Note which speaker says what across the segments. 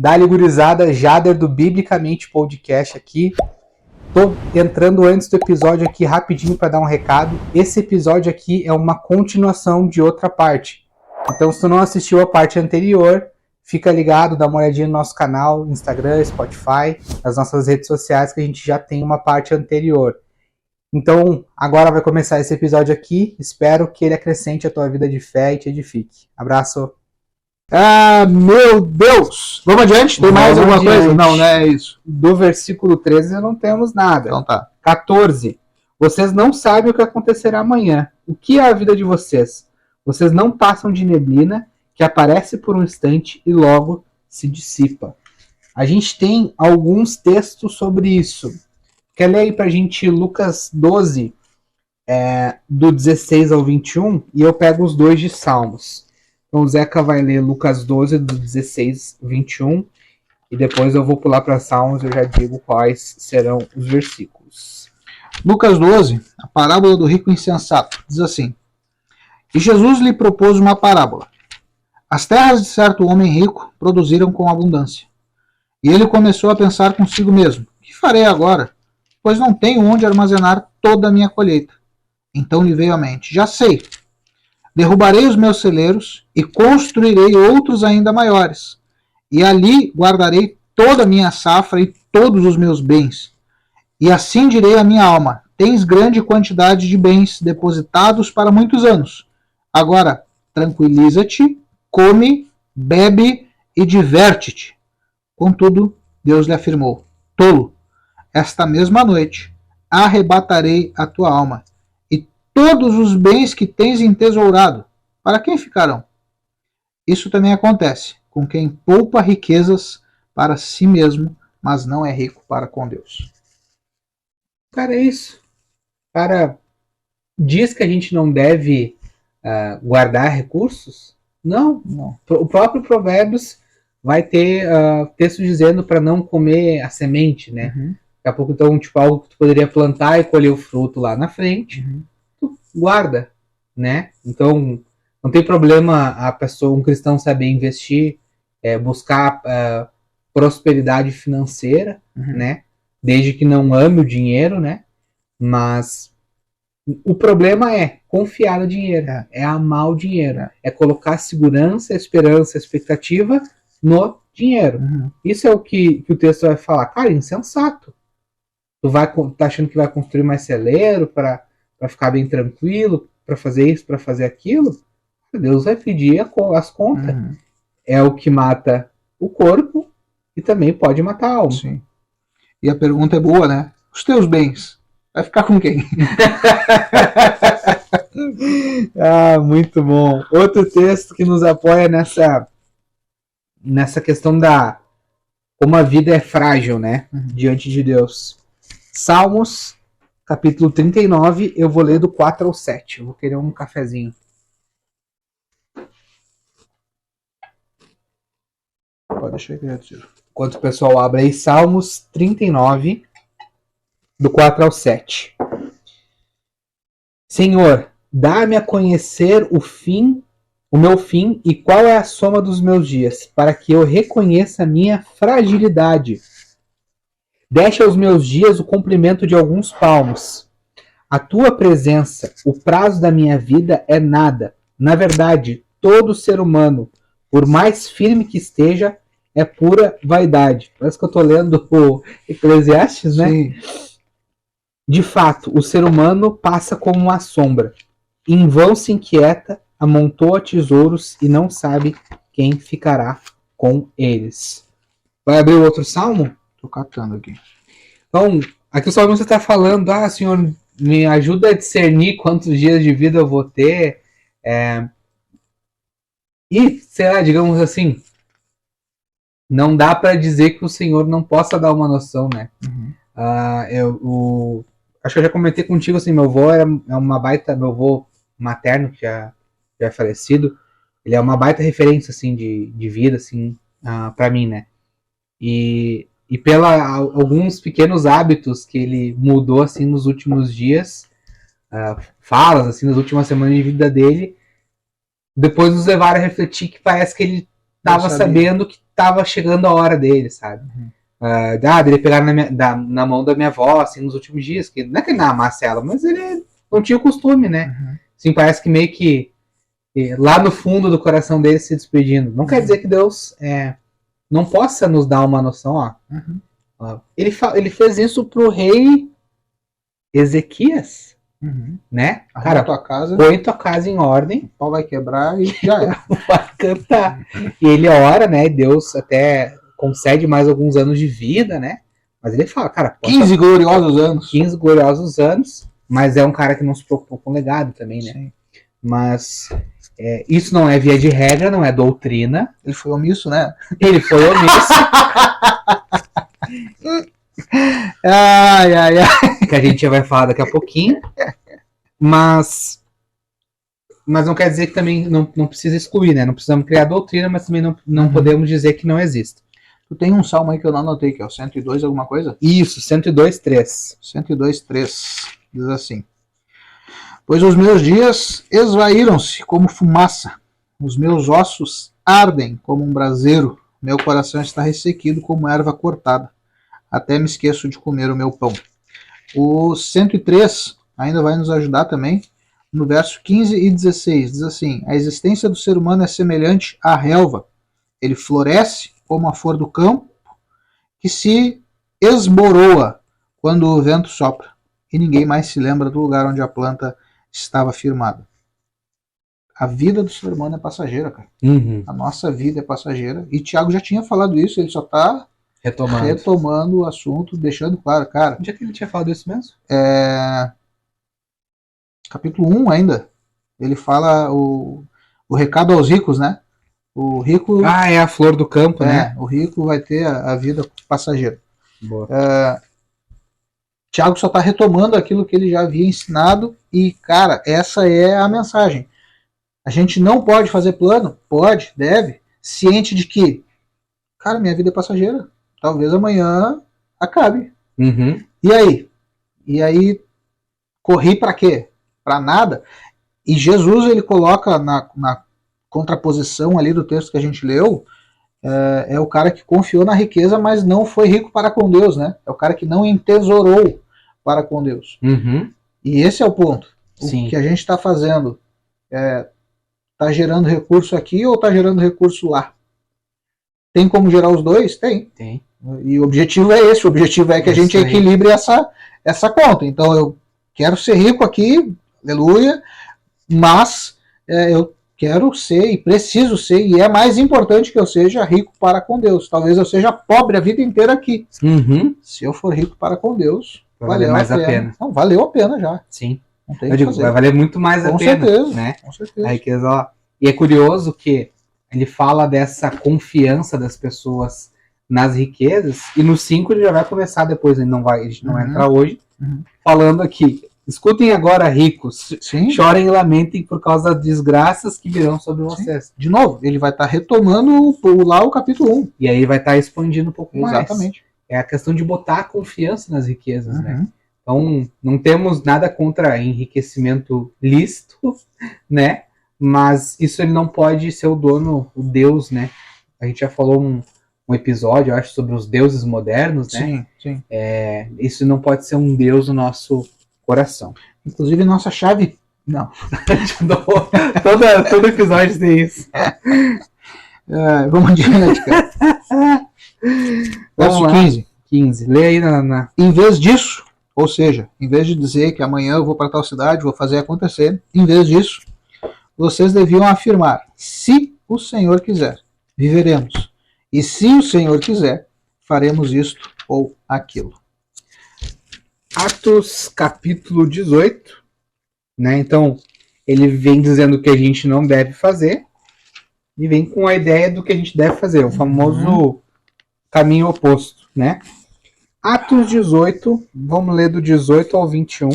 Speaker 1: Dali gurizada, Jader do Biblicamente Podcast aqui. Tô entrando antes do episódio aqui rapidinho para dar um recado. Esse episódio aqui é uma continuação de outra parte. Então, se tu não assistiu a parte anterior, fica ligado, dá uma olhadinha no nosso canal, Instagram, Spotify, nas nossas redes sociais, que a gente já tem uma parte anterior. Então, agora vai começar esse episódio aqui. Espero que ele acrescente a tua vida de fé e te edifique. Abraço.
Speaker 2: Ah, meu Deus! Vamos adiante? Tem mais alguma coisa? Não é isso.
Speaker 1: Do versículo 13 não temos nada.
Speaker 2: Então tá.
Speaker 1: 14. Vocês não sabem o que acontecerá amanhã. O que é a vida de vocês? Vocês não passam de neblina que aparece por um instante e logo se dissipa. A gente tem alguns textos sobre isso. Quer ler aí pra gente Lucas 12, do 16 ao 21, e eu pego os dois de Salmos. Então o Zeca vai ler Lucas 12, do 16 ao 21, e depois eu vou pular para Salmos e eu já digo quais serão os versículos.
Speaker 2: Lucas 12, a parábola do rico insensato, diz assim: E Jesus lhe propôs uma parábola. As terras de certo homem rico produziram com abundância. E ele começou a pensar consigo mesmo: que farei agora? Pois não tenho onde armazenar toda a minha colheita. Então lhe veio à mente: já sei. Derrubarei os meus celeiros e construirei outros ainda maiores. E ali guardarei toda a minha safra e todos os meus bens. E assim direi à minha alma: tens grande quantidade de bens depositados para muitos anos. Agora, tranquiliza-te, come, bebe e diverte-te. Contudo, Deus lhe afirmou: tolo, esta mesma noite arrebatarei a tua alma, e todos os bens que tens entesourado, para quem ficarão? Isso também acontece com quem poupa riquezas para si mesmo, mas não é rico para com Deus.
Speaker 1: Cara, é isso. Cara, diz que a gente não deve guardar recursos? Não. O próprio Provérbios vai ter texto dizendo para não comer a semente, né?
Speaker 2: Uhum.
Speaker 1: Daqui a pouco, então, tipo, algo que tu poderia plantar e colher o fruto lá na frente, tu guarda, né? Então, não tem problema a pessoa, um cristão, saber investir, buscar prosperidade financeira, né? Desde que não ame o dinheiro, né? Mas o problema é confiar no dinheiro, é amar o dinheiro, é colocar segurança, esperança, expectativa no dinheiro. Isso é o que o texto vai falar. Cara, insensato. Tu tá achando que vai construir mais celeiro para ficar bem tranquilo, para fazer isso, para fazer aquilo? Deus vai pedir as contas. É o que mata o corpo e também pode matar a alma.
Speaker 2: Sim. E a pergunta é boa, né? Os teus bens, vai ficar com quem?
Speaker 1: Muito bom. Outro texto que nos apoia nessa questão da como a vida é frágil, né? Diante de Deus. Salmos, capítulo 39, eu vou ler do 4 ao 7. Eu vou querer um cafezinho.
Speaker 2: Pode deixar aí que eu já tiro.
Speaker 1: Enquanto o pessoal abre aí, Salmos 39, do 4 ao 7. Senhor, dá-me a conhecer o meu fim e qual é a soma dos meus dias, para que eu reconheça a minha fragilidade. Deixa aos meus dias o comprimento de alguns palmos. A tua presença, o prazo da minha vida é nada. Na verdade, todo ser humano, por mais firme que esteja, é pura vaidade. Parece que eu estou lendo o Eclesiastes, né?
Speaker 2: Sim.
Speaker 1: De fato, o ser humano passa como uma sombra. Em vão se inquieta, amontoa tesouros e não sabe quem ficará com eles. Vai abrir o outro salmo?
Speaker 2: Tô catando aqui.
Speaker 1: Então, aqui o salmista está falando: Senhor, me ajuda a discernir quantos dias de vida eu vou ter. E, sei lá, digamos assim, não dá para dizer que o Senhor não possa dar uma noção, né? Acho que eu já comentei contigo, assim, meu avô meu avô materno, que já é falecido, ele é uma baita referência, assim, de vida, assim, para mim, né? E alguns pequenos hábitos que ele mudou, assim, nos últimos dias, falas, assim, nas últimas semanas de vida dele, depois nos levaram a refletir que parece que ele estava sabendo que estava chegando a hora dele, sabe? Dele pegar na mão da minha avó, assim, nos últimos dias, que não é que ele não amasse ela, mas ele não tinha o costume, né? Assim, parece que meio que lá no fundo do coração dele se despedindo. Não quer dizer que Deus não possa nos dar uma noção, ó. Ele fez isso pro rei Ezequias, né? Cara, põe tua casa em ordem.
Speaker 2: O pau vai quebrar e já é.
Speaker 1: Vai cantar. E ele ora, né? Deus até concede mais alguns anos de vida, né? Mas ele fala, cara...
Speaker 2: 15 gloriosos anos.
Speaker 1: 15 gloriosos anos, mas é um cara que não se preocupou com o legado também, né? Sim. Mas isso não é via de regra, não é doutrina.
Speaker 2: Ele foi omisso, né?
Speaker 1: Ele foi omisso.
Speaker 2: Ai.
Speaker 1: Que a gente já vai falar daqui a pouquinho. Mas não quer dizer que também não precisa excluir, né? Não precisamos criar doutrina, mas também não podemos dizer que não existe.
Speaker 2: Tu tem um salmo aí que eu não anotei, que é o 102 alguma coisa?
Speaker 1: Isso, 102:3.
Speaker 2: 102:3. Diz assim: pois os meus dias esvaíram-se como fumaça, os meus ossos ardem como um braseiro, meu coração está ressequido como erva cortada, até me esqueço de comer o meu pão. O 103 ainda vai nos ajudar também, no verso 15 e 16, diz assim: a existência do ser humano é semelhante à relva, ele floresce como a flor do campo, que se esboroa quando o vento sopra, e ninguém mais se lembra do lugar onde a planta estava firmada. A vida do ser humano é passageira, cara. A nossa vida é passageira. E Tiago já tinha falado isso, ele só está retomando o assunto, deixando claro, cara.
Speaker 1: Onde é que ele tinha falado isso mesmo?
Speaker 2: Capítulo 1 ainda. Ele fala o recado aos ricos, né? O rico...
Speaker 1: é a flor do campo, né?
Speaker 2: O rico vai ter a vida passageira.
Speaker 1: Boa.
Speaker 2: Tiago só está retomando aquilo que ele já havia ensinado e, cara, essa é a mensagem. A gente não pode fazer plano? Pode, deve, ciente de que, cara, minha vida é passageira. Talvez amanhã acabe. E aí? E aí, corri para quê? Para nada. E Jesus, ele coloca na contraposição ali do texto que a gente leu, é o cara que confiou na riqueza, mas não foi rico para com Deus, né? É o cara que não entesourou para com Deus. E esse é o ponto.
Speaker 1: Sim.
Speaker 2: O que a gente está fazendo está gerando recurso aqui ou está gerando recurso lá? Tem como gerar os dois? Tem. E o objetivo é esse. O objetivo é que a gente equilibre essa conta. Então eu quero ser rico aqui, aleluia, mas eu quero ser e preciso ser, e é mais importante que eu seja rico para com Deus. Talvez eu seja pobre a vida inteira aqui. Se eu for rico para com Deus,
Speaker 1: valeu mais a pena.
Speaker 2: Não, valeu a pena já.
Speaker 1: Sim. Eu digo, vai valer muito mais a pena.
Speaker 2: Certeza,
Speaker 1: né?
Speaker 2: Com certeza.
Speaker 1: Aí, e é curioso que ele fala dessa confiança das pessoas nas riquezas, e no 5 ele já vai começar depois, a gente não vai entrar hoje, falando aqui: escutem agora, ricos, chorem e lamentem por causa das desgraças que virão sobre vocês.
Speaker 2: De novo, ele vai estar retomando lá o capítulo 1.
Speaker 1: E aí vai estar expandindo um pouco mais.
Speaker 2: Exatamente.
Speaker 1: É a questão de botar a confiança nas riquezas, né? Então, não temos nada contra enriquecimento lícito, né? Mas isso ele não pode ser o dono, o Deus, né? A gente já falou um episódio, eu acho, sobre os deuses modernos, né?
Speaker 2: Sim.
Speaker 1: Isso não pode ser um Deus no nosso coração.
Speaker 2: Inclusive, nossa chave... Não.
Speaker 1: todo episódio tem isso.
Speaker 2: Vamos adiante, cara. Verso 15.
Speaker 1: Lê aí na...
Speaker 2: Em vez disso, ou seja, em vez de dizer que amanhã eu vou para tal cidade, vou fazer acontecer, em vez disso, vocês deviam afirmar: se o Senhor quiser, viveremos. E se o Senhor quiser, faremos isto ou aquilo.
Speaker 1: Atos capítulo 18, né? Então, ele vem dizendo o que a gente não deve fazer e vem com a ideia do que a gente deve fazer, o famoso caminho oposto, né? Atos 18, vamos ler do 18 ao 21,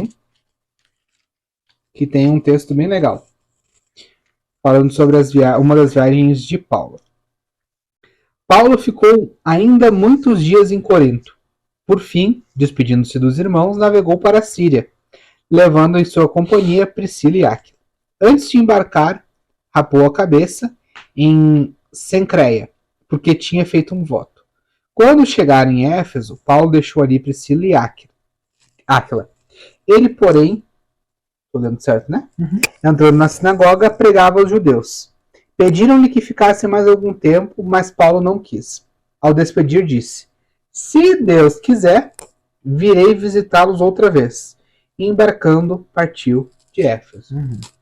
Speaker 1: que tem um texto bem legal, falando sobre uma das viagens de Paulo. Paulo ficou ainda muitos dias em Corinto. Por fim, despedindo-se dos irmãos, navegou para a Síria, levando em sua companhia Priscila e Áquila. Antes de embarcar, rapou a cabeça em Cencreia, porque tinha feito um voto. Quando chegaram em Éfeso, Paulo deixou ali Priscila e Áquila. Ele, porém, tô lendo certo, né? Entrando na sinagoga, pregava aos judeus. Pediram-lhe que ficasse mais algum tempo, mas Paulo não quis. Ao despedir, disse: se Deus quiser, virei visitá-los outra vez. E embarcando, partiu de Éfeso.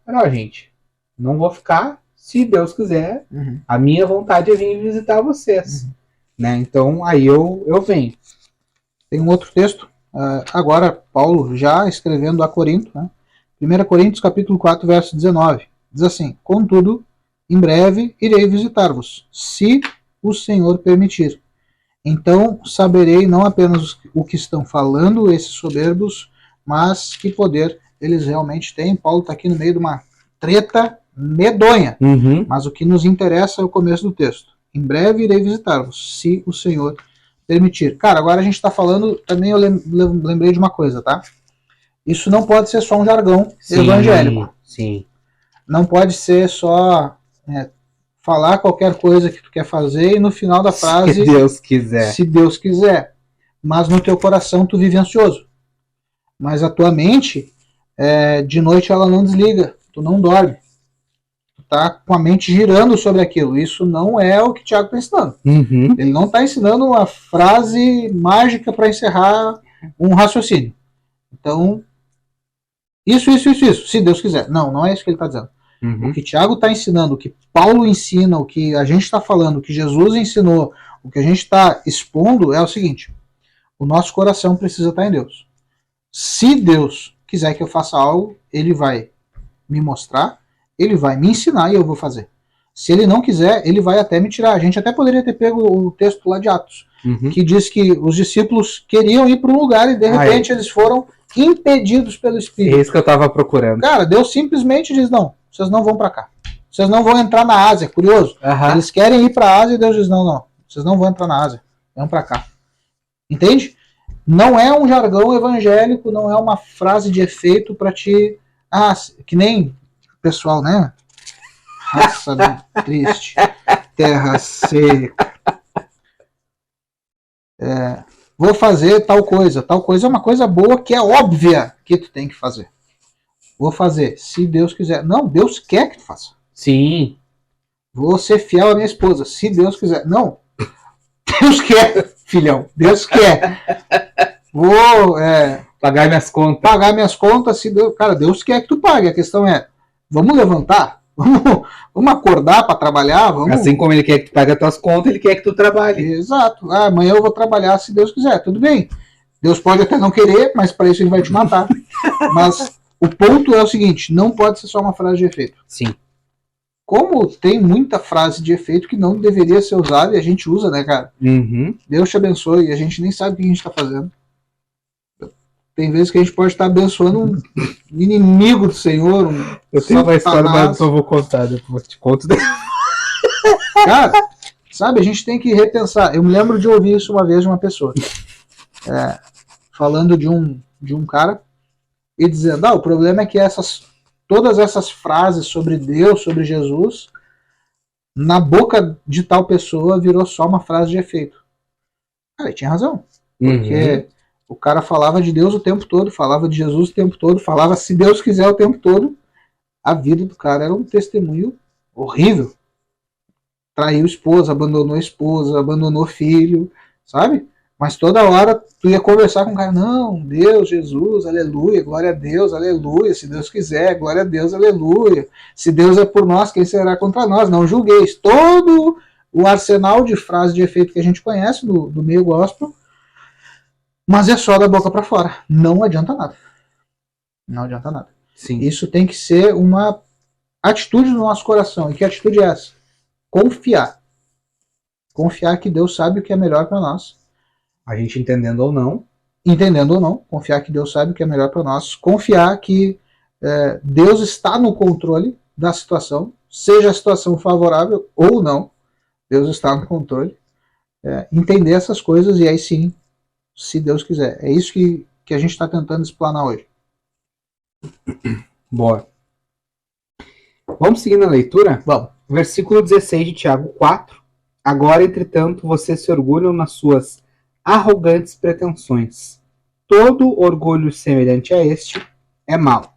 Speaker 1: Ó, gente, não vou ficar, se Deus quiser, a minha vontade é vir visitar vocês. Né? Então, aí eu venho.
Speaker 2: Tem um outro texto, agora Paulo já escrevendo a Corinto, né? 1 Coríntios capítulo 4, verso 19. Diz assim: contudo, em breve irei visitar-vos, se o Senhor permitir. Então saberei não apenas o que estão falando esses soberbos, mas que poder eles realmente têm. Paulo está aqui no meio de uma treta medonha, mas o que nos interessa é o começo do texto. Em breve irei visitar-vos, se o Senhor permitir. Cara, agora a gente está falando, também eu lembrei de uma coisa, tá? Isso não pode ser só um jargão evangélico.
Speaker 1: Sim.
Speaker 2: Não pode ser só falar qualquer coisa que tu quer fazer e no final da frase,
Speaker 1: se Deus quiser.
Speaker 2: Se Deus quiser. Mas no teu coração tu vive ansioso. Mas a tua mente, de noite ela não desliga. Tu não dorme. Tu tá com a mente girando sobre aquilo. Isso não é o que o Tiago está ensinando. Ele não está ensinando uma frase mágica para encerrar um raciocínio. Então, isso, se Deus quiser. Não é isso que ele está dizendo. O que Tiago está ensinando, o que Paulo ensina, o que a gente está falando, o que Jesus ensinou, o que a gente está expondo é o seguinte: o nosso coração precisa estar em Deus. Se Deus quiser que eu faça algo, ele vai me mostrar, ele vai me ensinar e eu vou fazer. Se ele não quiser, ele vai até me tirar. A gente até poderia ter pego o texto lá de Atos, que diz que os discípulos queriam ir para um lugar e de repente eles foram impedidos pelo Espírito.
Speaker 1: É isso que eu estava procurando.
Speaker 2: Cara, Deus simplesmente diz: não, vocês não vão para cá. Vocês não vão entrar na Ásia. Curioso. Eles querem ir para a Ásia e Deus diz: não, vocês não vão entrar na Ásia. Vão para cá. Entende? Não é um jargão evangélico, não é uma frase de efeito para te... que nem o pessoal, né? Raça triste, terra seca. Vou fazer tal coisa. Tal coisa é uma coisa boa que é óbvia que tu tem que fazer. Vou fazer, se Deus quiser. Não, Deus quer que tu faça.
Speaker 1: Sim.
Speaker 2: Vou ser fiel à minha esposa, se Deus quiser. Não, Deus quer, filhão. Deus quer. Vou
Speaker 1: pagar minhas contas.
Speaker 2: Pagar minhas contas, se Deus... Cara, Deus quer que tu pague. A questão é, vamos levantar? Vamos acordar para trabalhar? Vamos...
Speaker 1: Assim como ele quer que tu pague as tuas contas, ele quer que tu trabalhe.
Speaker 2: Exato. Amanhã eu vou trabalhar se Deus quiser. Tudo bem. Deus pode até não querer, mas para isso ele vai te matar. Mas o ponto é o seguinte: não pode ser só uma frase de efeito.
Speaker 1: Sim.
Speaker 2: Como tem muita frase de efeito que não deveria ser usada e a gente usa, né, cara? Deus te abençoe e a gente nem sabe o que a gente está fazendo. Tem vezes que a gente pode estar abençoando um inimigo do Senhor.
Speaker 1: Eu tenho uma história, mas eu vou contar, depois te conto.
Speaker 2: Cara, sabe, a gente tem que repensar. Eu me lembro de ouvir isso uma vez de uma pessoa. Falando de um cara e dizendo: o problema é que todas essas frases sobre Deus, sobre Jesus, na boca de tal pessoa virou só uma frase de efeito. Cara, ele tinha razão. Porque o cara falava de Deus o tempo todo, falava de Jesus o tempo todo, falava se Deus quiser o tempo todo. A vida do cara era um testemunho horrível. Traiu esposa, abandonou filho, sabe? Mas toda hora tu ia conversar com o cara: não, Deus, Jesus, aleluia, glória a Deus, aleluia, se Deus quiser, glória a Deus, aleluia. Se Deus é por nós, quem será contra nós? Não julgueis. Todo o arsenal de frases de efeito que a gente conhece do meio gospel, mas é só da boca para fora. Não adianta nada. Não adianta nada.
Speaker 1: Sim.
Speaker 2: Isso tem que ser uma atitude do nosso coração. E que atitude é essa? Confiar. Confiar que Deus sabe o que é melhor para nós.
Speaker 1: A gente entendendo ou não.
Speaker 2: Entendendo ou não. Confiar que Deus sabe o que é melhor para nós. Confiar que Deus está no controle da situação. Seja a situação favorável ou não. Deus está no controle. Entender essas coisas e aí sim, se Deus quiser. É isso que a gente está tentando explanar hoje.
Speaker 1: Bora. Vamos seguindo a leitura?
Speaker 2: Vamos.
Speaker 1: Versículo 16 de Tiago 4. Agora, entretanto, vocês se orgulham nas suas arrogantes pretensões. Todo orgulho semelhante a este é mau.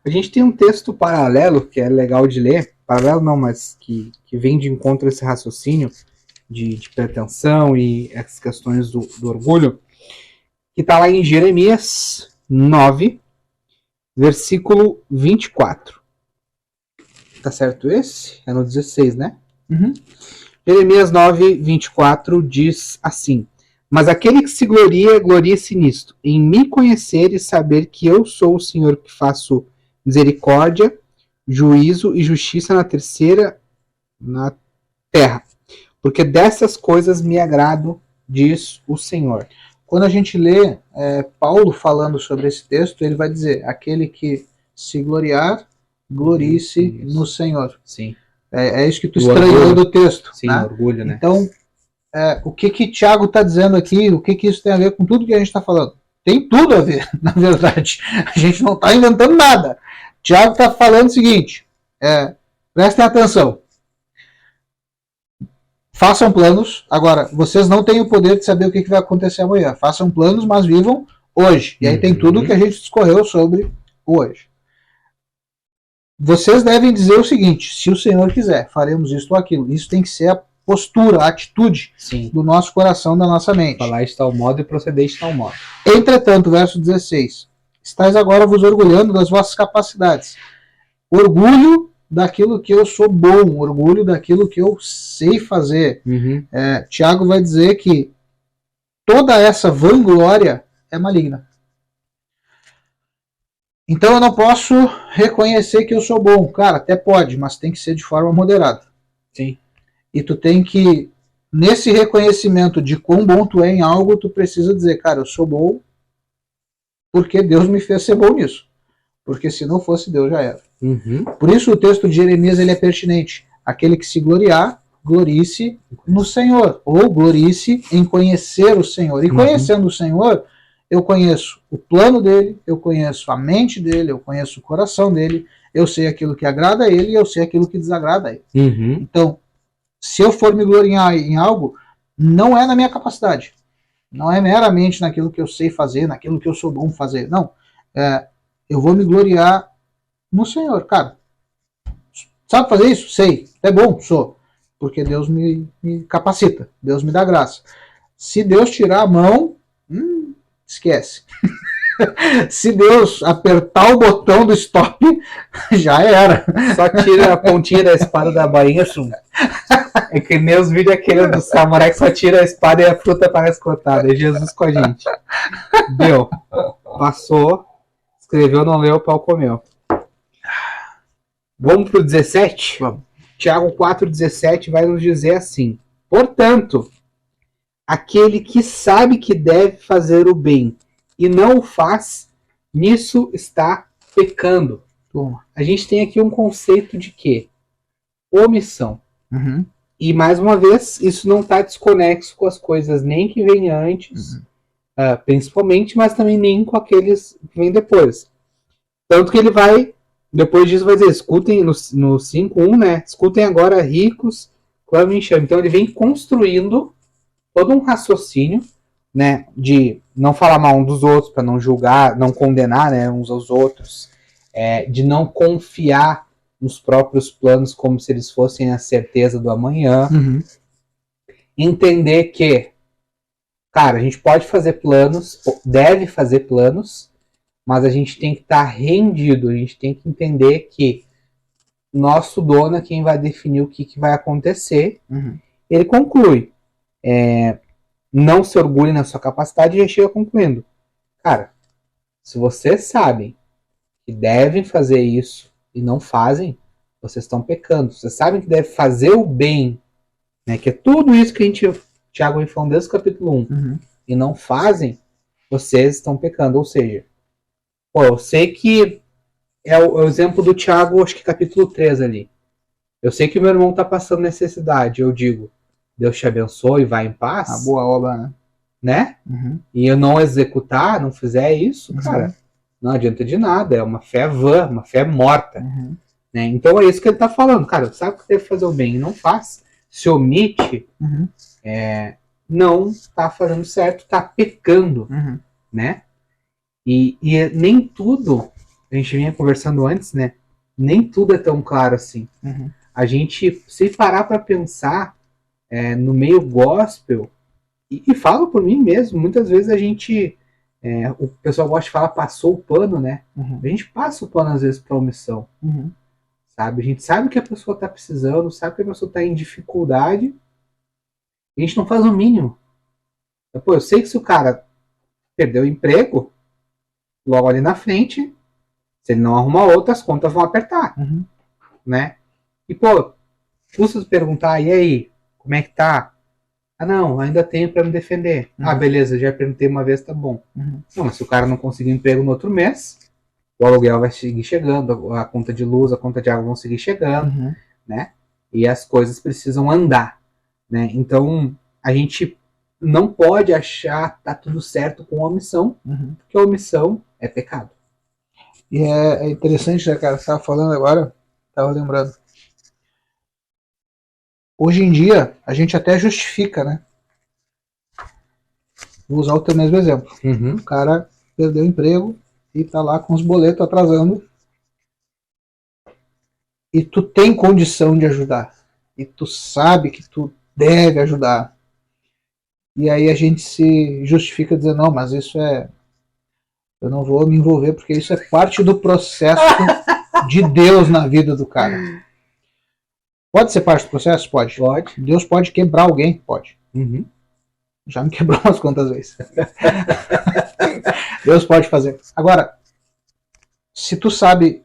Speaker 1: A gente tem um texto paralelo que é legal de ler. Paralelo não, mas que vem de encontro a esse raciocínio de pretensão e essas questões do orgulho, que está lá em Jeremias 9, versículo 24. Tá certo esse? É no 16, né?
Speaker 2: Uhum.
Speaker 1: Jeremias 9, 24 diz assim: Mas aquele que se gloria, glorie-se nisto, em me conhecer e saber que eu sou o Senhor que faço misericórdia, juízo e justiça na terra. Porque dessas coisas me agrado, diz o Senhor.
Speaker 2: Quando a gente lê Paulo falando sobre esse texto, ele vai dizer: aquele que se gloriar, glorie-se no Senhor.
Speaker 1: Sim.
Speaker 2: É isso que tu estranhou do texto.
Speaker 1: Sim,
Speaker 2: né?
Speaker 1: orgulho, né?
Speaker 2: Então, o que Tiago está dizendo aqui, o que isso tem a ver com tudo que a gente está falando? Tem tudo a ver, na verdade. A gente não está inventando nada. Tiago está falando o seguinte, prestem atenção. Façam planos. Agora, vocês não têm o poder de saber o que vai acontecer amanhã. Façam planos, mas vivam hoje. E aí tem tudo que a gente discorreu sobre hoje. Vocês devem dizer o seguinte: se o Senhor quiser, faremos isso ou aquilo. Isso tem que ser a postura, a atitude do nosso coração, da nossa mente.
Speaker 1: Falar de tal modo e proceder de tal modo.
Speaker 2: Entretanto, verso 16: estáis agora vos orgulhando das vossas capacidades. Orgulho daquilo que eu sou bom, orgulho daquilo que eu sei fazer. Tiago vai dizer que toda essa vanglória é maligna. Então eu não posso reconhecer que eu sou bom. Cara, até pode, mas tem que ser de forma moderada.
Speaker 1: Sim.
Speaker 2: E tu tem que, nesse reconhecimento de quão bom tu é em algo, tu precisa dizer, cara, eu sou bom porque Deus me fez ser bom nisso. Porque se não fosse Deus, já era. Por isso o texto de Jeremias ele é pertinente. Aquele que se gloriar, glorie-se no Senhor. Ou glorie-se em conhecer o Senhor. E conhecendo o Senhor, eu conheço o plano dele, eu conheço a mente dele, eu conheço o coração dele, eu sei aquilo que agrada a ele e eu sei aquilo que desagrada a ele. Então, se eu for me gloriar em algo, não é na minha capacidade. Não é meramente naquilo que eu sei fazer, naquilo que eu sou bom fazer. Não. Eu vou me gloriar no Senhor. Cara, sabe fazer isso? Sei. É bom? Sou. Porque Deus me capacita. Deus me dá graça. Se Deus tirar a mão, esquece. Se Deus apertar o botão do stop, já era.
Speaker 1: Só tira a pontinha da espada da bainha, É que nem os vídeos aquele do samurai que só tira a espada e a fruta parece cortada. É Jesus com a gente. Deu. Passou. Escreveu, não leu, o pau comeu. Vamos pro 17?
Speaker 2: Vamos.
Speaker 1: Tiago 4,17 vai nos dizer assim: portanto, aquele que sabe que deve fazer o bem e não o faz, nisso está pecando. A gente tem aqui um conceito de quê? Omissão. E mais uma vez, isso não está desconexo com as coisas nem que vêm antes, principalmente, mas também nem com aqueles que vêm depois. Tanto que ele vai, depois disso, vai dizer, escutem no 5.1, né? Escutem agora, ricos, clamem em chame. Então ele vem construindo todo um raciocínio, né, de não falar mal um dos outros, para não julgar, não condenar, né, uns aos outros, de não confiar nos próprios planos como se eles fossem a certeza do amanhã. Entender que, cara, a gente pode fazer planos, deve fazer planos, mas a gente tem que estar rendido, a gente tem que entender que nosso dono é quem vai definir o que vai acontecer. Ele conclui, não se orgulhe na sua capacidade, e já chega concluindo. Cara, se vocês sabem que devem fazer isso e não fazem, vocês estão pecando. Vocês sabem que devem fazer o bem, né, que é tudo isso que Tiago vem falando desde o capítulo 1, e não fazem, vocês estão pecando. Ou seja, eu sei que é o exemplo do Tiago, acho que capítulo 3 ali. Eu sei que o meu irmão está passando necessidade, eu digo, Deus te abençoe, vai em paz.
Speaker 2: A boa obra,
Speaker 1: né? E eu não executar, não fizer isso, cara, não adianta de nada. É uma fé vã, uma fé morta. Né? Então é isso que ele está falando. Cara, sabe que deve fazer o bem e não faz, se omite, não está fazendo certo, está pecando. Né? E nem tudo, a gente vinha conversando antes, né? Nem tudo é tão claro assim. A gente, se parar para pensar no meio gospel, e falo por mim mesmo, muitas vezes a gente, o pessoal gosta de falar passou o pano, né? A gente passa o pano às vezes para omissão. Sabe? A gente sabe que a pessoa está precisando, sabe que a pessoa está em dificuldade, e a gente não faz o mínimo. Pô, eu sei que se o cara perdeu o emprego, logo ali na frente, se ele não arrumar outro, as contas vão apertar. Né? E, pô, custa perguntar, e aí, como é que tá? Ah, não, ainda tenho para me defender. Ah, beleza, já perguntei uma vez, tá bom. Não, mas se o cara não conseguir emprego no outro mês, o aluguel vai seguir chegando, a conta de luz, a conta de água vão seguir chegando, né? E as coisas precisam andar, né? Então, a gente não pode achar que tá tudo certo com a omissão, porque a omissão é pecado.
Speaker 2: E é interessante, né, cara? Você estava falando agora, estava lembrando. Hoje em dia, a gente até justifica, né? Vou usar o teu mesmo exemplo. O cara perdeu o emprego e tá lá com os boletos atrasando. E tu tem condição de ajudar. E tu sabe que tu deve ajudar. E aí a gente se justifica dizendo, não, mas isso eu não vou me envolver porque isso é parte do processo de Deus na vida do cara. Pode ser parte do processo? Pode. Deus pode quebrar alguém? Pode. Já me quebrou umas quantas vezes. Deus pode fazer. Agora, se tu sabe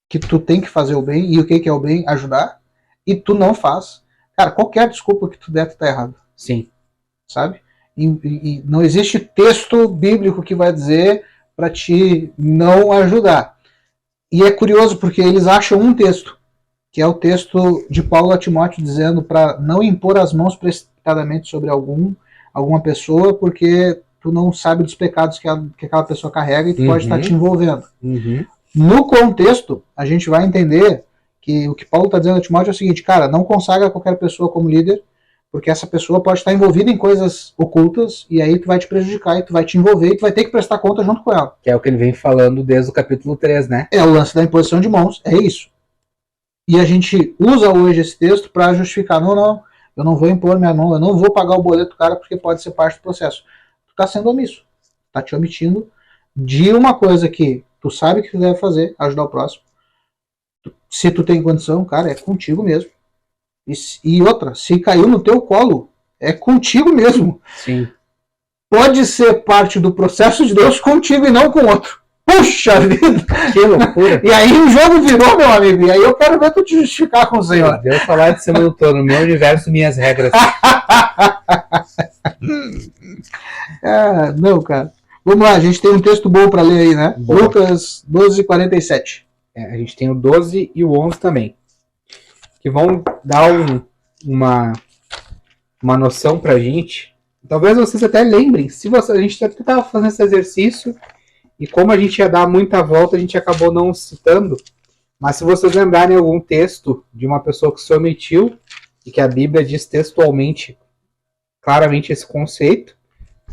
Speaker 2: que tu tem que fazer o bem, e o que é o bem? Ajudar, e tu não faz, cara, qualquer desculpa que tu der, tu tá errado.
Speaker 1: Sim.
Speaker 2: Sabe? E não existe texto bíblico que vai dizer para te não ajudar. E é curioso porque eles acham um texto, que é o texto de Paulo a Timóteo dizendo para não impor as mãos precipitadamente sobre alguma pessoa, porque tu não sabe dos pecados que aquela pessoa carrega e tu pode estar te envolvendo. No contexto, a gente vai entender que o que Paulo está dizendo a Timóteo é o seguinte, cara, não consagra qualquer pessoa como líder, porque essa pessoa pode estar envolvida em coisas ocultas, e aí tu vai te prejudicar, e tu vai te envolver, e tu vai ter que prestar conta junto com ela.
Speaker 1: Que é o que ele vem falando desde o capítulo 3, né?
Speaker 2: É o lance da imposição de mãos, é isso. E a gente usa hoje esse texto para justificar, não, eu não vou impor minha mão, eu não vou pagar o boleto do cara, porque pode ser parte do processo. Tu está sendo omisso, tá te omitindo de uma coisa que tu sabe que tu deve fazer, ajudar o próximo. Se tu tem condição, cara, é contigo mesmo. E outra, se caiu no teu colo, é contigo mesmo.
Speaker 1: Sim.
Speaker 2: Pode ser parte do processo de Deus contigo e não com outro. Puxa vida!
Speaker 1: Que loucura!
Speaker 2: E aí o jogo virou, meu amigo. E aí eu quero ver tu te justificar com o Senhor.
Speaker 1: Deus falar de semana toda, no meu universo, minhas regras.
Speaker 2: Não, cara. Vamos lá, a gente tem um texto bom para ler aí, né?
Speaker 1: Boa.
Speaker 2: Lucas 12:47.
Speaker 1: A gente tem o 12 e o 11 também. Que vão dar uma noção pra gente. Talvez vocês até lembrem. A gente até estava fazendo esse exercício e como a gente ia dar muita volta, a gente acabou não citando. Mas se vocês lembrarem algum texto de uma pessoa que se omitiu e que a Bíblia diz textualmente, claramente esse conceito,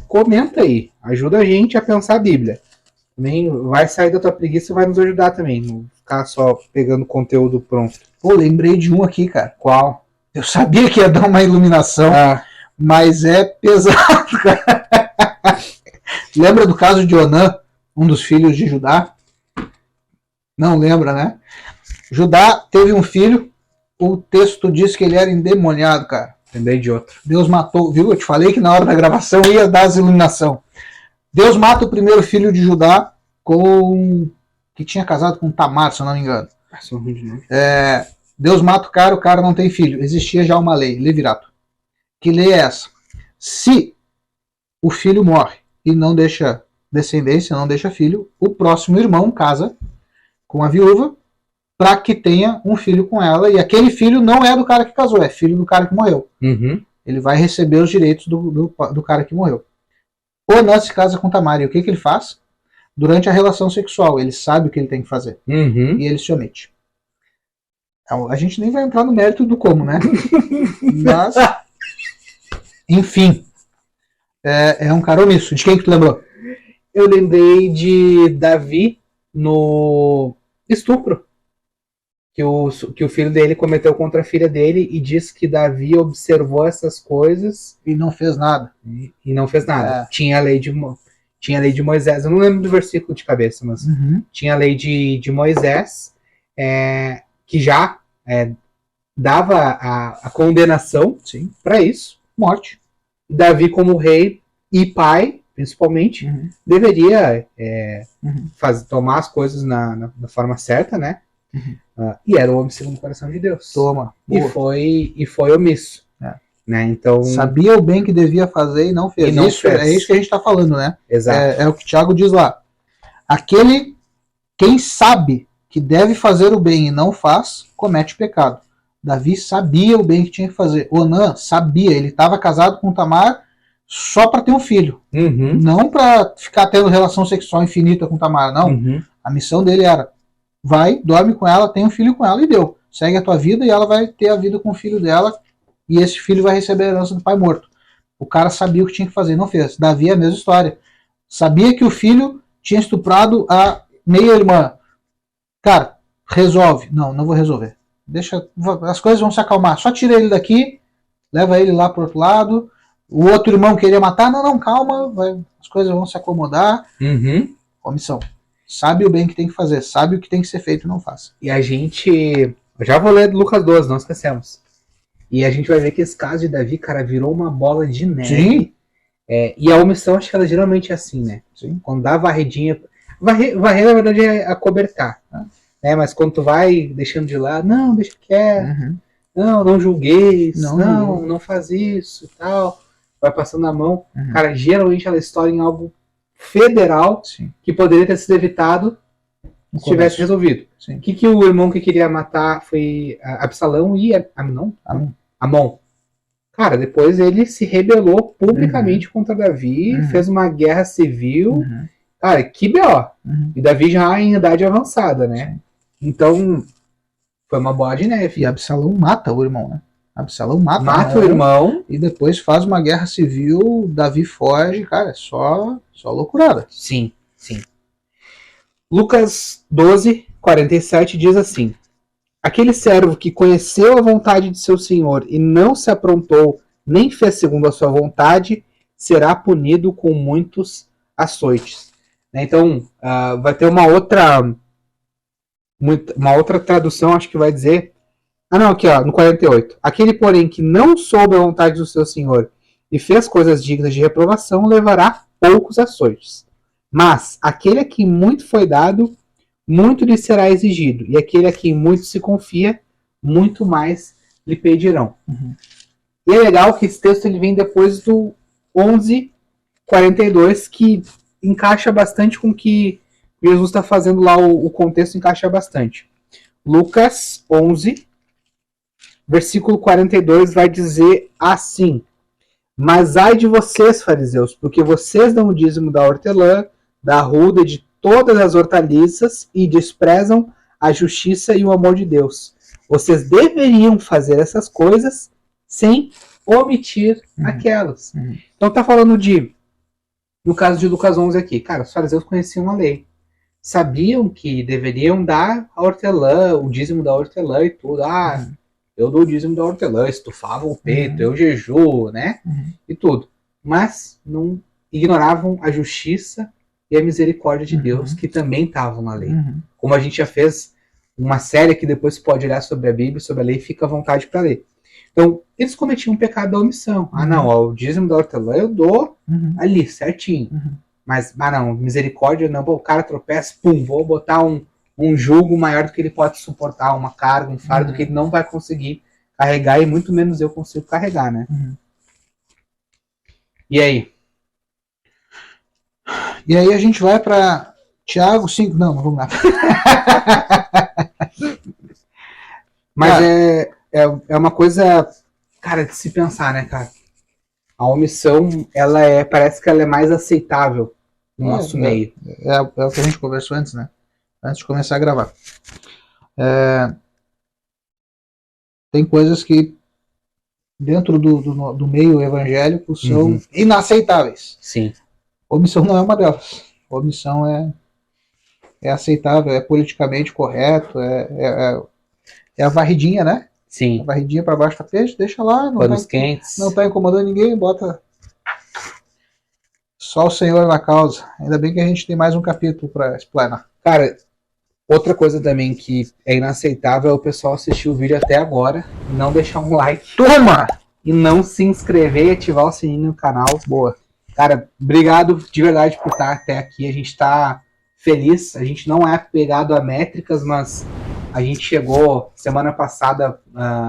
Speaker 1: comenta aí. Ajuda a gente a pensar a Bíblia. Também vai sair da tua preguiça e vai nos ajudar também. Não ficar só pegando conteúdo pronto.
Speaker 2: Pô, lembrei de um aqui, cara.
Speaker 1: Qual?
Speaker 2: Eu sabia que ia dar uma iluminação, mas é pesado, cara. Lembra do caso de Onã, um dos filhos de Judá? Não lembra, né? Judá teve um filho, o texto diz que ele era endemoniado, cara.
Speaker 1: Lembrei de outro.
Speaker 2: Deus matou, viu? Eu te falei que na hora da gravação ia dar as iluminação. Deus mata o primeiro filho de Judá que tinha casado com Tamar, se eu não me engano. Deus mata o cara não tem filho. Existia já uma lei, Levirato. Que lei é essa? Se o filho morre e não deixa descendência, não deixa filho, o próximo irmão casa com a viúva para que tenha um filho com ela, e aquele filho não é do cara que casou, é filho do cara que morreu. Ele vai receber os direitos do cara que morreu. Onã se casa com Tamar, e o que ele faz? Durante a relação sexual, ele sabe o que ele tem que fazer. E ele se omite. A gente nem vai entrar no mérito do como, né? Mas, enfim, é um cara omisso. De quem que tu lembrou?
Speaker 1: Eu lembrei de Davi no estupro que o filho dele cometeu contra a filha dele e diz que Davi observou essas coisas
Speaker 2: E não fez nada.
Speaker 1: e não fez nada.
Speaker 2: É.
Speaker 1: Tinha a lei de Moisés, eu não lembro do versículo de cabeça, mas tinha a lei de Moisés que já dava a condenação para isso.
Speaker 2: Morte.
Speaker 1: Davi, como rei e pai, principalmente, deveria tomar as coisas na forma certa, né? E era o homem segundo o coração de Deus.
Speaker 2: Toma.
Speaker 1: E foi omisso. Né? Então,
Speaker 2: sabia o bem que devia fazer e não fez.
Speaker 1: E não fez.
Speaker 2: É isso que a gente está falando, né?
Speaker 1: Exato.
Speaker 2: É o que o Tiago diz lá. Quem sabe que deve fazer o bem e não faz, comete pecado. Davi sabia o bem que tinha que fazer. Onã sabia, ele estava casado com Tamar só para ter um filho. Não para ficar tendo relação sexual infinita com Tamar, não. A missão dele era: vai, dorme com ela, tem um filho com ela e deu. Segue a tua vida e ela vai ter a vida com o filho dela e esse filho vai receber a herança do pai morto. O cara sabia o que tinha que fazer, não fez. Davi é a mesma história. Sabia que o filho tinha estuprado a meia-irmã. Cara, resolve. Não vou resolver. Deixa, as coisas vão se acalmar. Só tira ele daqui, leva ele lá pro outro lado. O outro irmão queria matar. Não, calma. As coisas vão se acomodar. Omissão. Sabe o bem que tem que fazer. Sabe o que tem que ser feito e não faz.
Speaker 1: E a gente... Eu já vou ler Lucas 12, não esquecemos. E a gente vai ver que esse caso de Davi, cara, virou uma bola de neve.
Speaker 2: Sim.
Speaker 1: E a omissão, acho que ela geralmente é assim, né?
Speaker 2: Sim.
Speaker 1: Quando dá a varredinha... Varrer, na verdade, é acobertar. Mas quando tu vai deixando de lado, não, deixa quieto. Não julgueis. Não faz isso e tal. Vai passando a mão. Cara, geralmente ela estoura em algo federal.
Speaker 2: Sim.
Speaker 1: Que poderia ter sido evitado se tivesse resolvido. O que o irmão que queria matar foi Absalão e Amon. Cara, depois ele se rebelou publicamente contra Davi, fez uma guerra civil. Cara, que B.O. E Davi já em idade avançada, né? Então, foi uma bola de neve.
Speaker 2: E Absalão mata o irmão, né? Absalão
Speaker 1: mata o irmão.
Speaker 2: E depois faz uma guerra civil, Davi foge, cara, é só loucurada.
Speaker 1: Sim. Lucas 12, 47 diz assim: aquele servo que conheceu a vontade de seu senhor e não se aprontou, nem fez segundo a sua vontade, será punido com muitos açoites. Então, vai ter uma outra tradução, acho que vai dizer... aqui no 48. Aquele, porém, que não soube a vontade do seu senhor e fez coisas dignas de reprovação, levará poucos açoites. Mas aquele a quem muito foi dado, muito lhe será exigido. E aquele a quem muito se confia, muito mais lhe pedirão. E é legal que esse texto ele vem depois do 11:42, que encaixa bastante com o que Jesus está fazendo lá, o contexto encaixa bastante. Lucas 11, versículo 42 vai dizer assim: mas ai de vocês, fariseus, porque vocês dão o dízimo da hortelã, da arruda e de todas as hortaliças e desprezam a justiça e o amor de Deus. Vocês deveriam fazer essas coisas sem omitir aquelas. Então tá falando no caso de Lucas 11 aqui, cara, os fariseus conheciam a lei. Sabiam que deveriam dar a hortelã, o dízimo da hortelã e tudo. Eu dou o dízimo da hortelã, estufava o peito, eu jejuo, né? E tudo. Mas não ignoravam a justiça e a misericórdia de Deus, que também estavam na lei. Como a gente já fez uma série que depois pode olhar sobre a Bíblia, sobre a lei, fica à vontade para ler. Então, eles cometiam um pecado da omissão. O dízimo da hortelã eu dou ali, certinho. Mas, não, misericórdia não. O cara tropeça, vou botar um jugo maior do que ele pode suportar, uma carga, um fardo que ele não vai conseguir carregar, e muito menos eu consigo carregar, né? E aí?
Speaker 2: E aí a gente vai para Tiago 5. Não vamos lá.
Speaker 1: Mas é uma coisa, cara, de se pensar, né, cara? A omissão, parece que ela é mais aceitável no nosso meio.
Speaker 2: É o que a gente conversou antes, né? Antes de começar a gravar. tem coisas que dentro do meio evangélico são inaceitáveis.
Speaker 1: Sim.
Speaker 2: Omissão não é uma delas. Omissão é aceitável, é politicamente correto, é a varridinha, né?
Speaker 1: Sim.
Speaker 2: A varridinha para baixo do tapete, deixa lá,
Speaker 1: Panos quentes.
Speaker 2: não tá incomodando ninguém, bota só o Senhor na causa. Ainda bem que a gente tem mais um capítulo para explanar.
Speaker 1: Cara, outra coisa também que é inaceitável é o pessoal assistir o vídeo até agora e não deixar um like.
Speaker 2: Turma!
Speaker 1: E não se inscrever e ativar o sininho no canal.
Speaker 2: Boa.
Speaker 1: Cara, obrigado de verdade por estar até aqui. A gente tá feliz. A gente não é pegado a métricas, mas a gente chegou semana passada,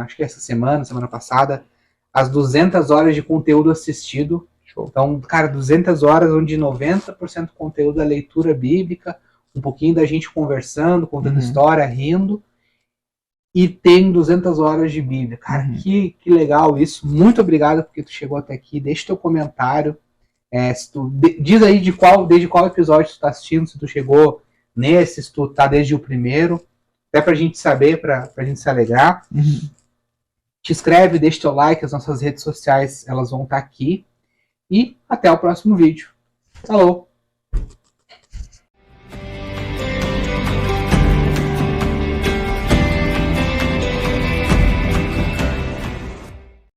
Speaker 1: acho que essa semana passada, às 200 horas de conteúdo assistido. Show. Então, cara, 200 horas onde 90% do conteúdo é leitura bíblica, um pouquinho da gente conversando, contando história, rindo. E tem 200 horas de Bíblia. Cara, que legal isso. Muito obrigado porque tu chegou até aqui. Deixa teu comentário. Diz aí desde qual episódio tu tá assistindo, se tu chegou nesse, se tu tá desde o primeiro. Até pra gente saber, pra gente se alegrar. Te inscreve, deixa teu like. As nossas redes sociais, elas vão estar aqui. E até o próximo vídeo. Falou!